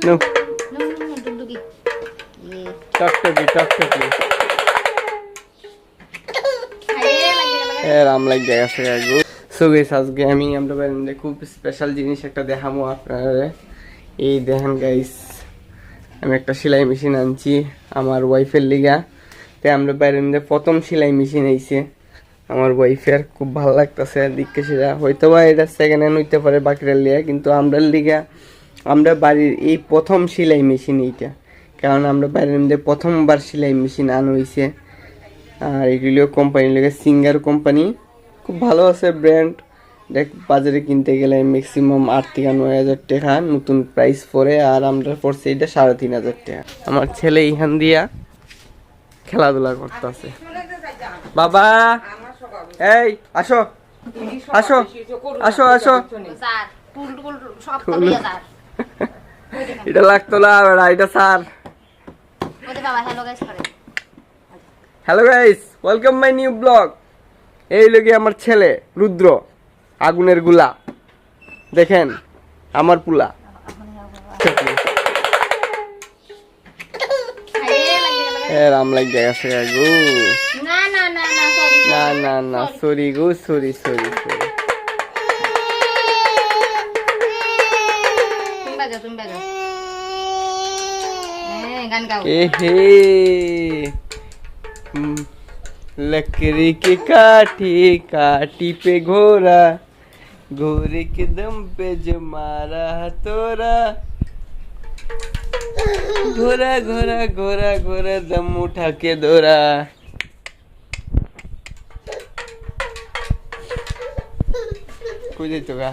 No no no no ডুগডুগি টকটকি টকটকি খাইয়ে লাগে রাম লাগ গেছে গো। সো গাইস আজকে আমরা বাইরে খুব স্পেশাল জিনিস একটা দেখাবো আপনারা। এই দেখেন গাইস, আমি একটা সেলাই মেশিন আনছি আমার ওয়াইফের লিগা। তাই আমরা বাইরে প্রথম সেলাই মেশিন আইছে আমার ওয়াইফের, খুব ভালো লাগতেছে দেখতে। সেটা হয়তো বা এটা সেকেন্ড হ্যান্ড হইতে পারে বাকিটার লিগা, কিন্তু আমরা লিগা আমরা বাড়ির এই প্রথম সেলাই মেশিন এইটা, কারণ আমরা বাইরের প্রথমবার সেলাই মেশিন আনা হয়েছে। আর এগুলো কোম্পানি লেগে সিঙ্গার কোম্পানি, খুব ভালো আছে ব্র্যান্ড। দেখ বাজারে কিনতে গেলে ম্যাক্সিমাম 8 থেকে 9,000 টাকা নতুন প্রাইস পড়ে, আর আমরা পড়ছে এটা 3,500 টাকা। আমার ছেলে এইখান দিয়া খেলাধুলা করতেছে। বাবা এই আসো আসো আসো আসো, স্যার টুল টুল সব কলিয়া স্যার এটা লাগতো না এটা স্যার। ওদের বাবা হ্যালো গাইস করে। Hello guys, welcome my new blog. এই লোকে আমার ছেলে রুদ্র, আগুনের গুলা দেখেন আমার পুলা। রাম লাগ গেছে গো। না না না না সরি না না না সরি গো, সরি সরি সরি। তুমি বাজো গান গাও। ए हे लकड़ी की काठी काठी पे घोड़ा, घोड़े के दम पे जो मारा तोरा, घोड़ा घोड़ा घोड़ा घोड़ा दम उठा के दौड़ा। कुछ तो का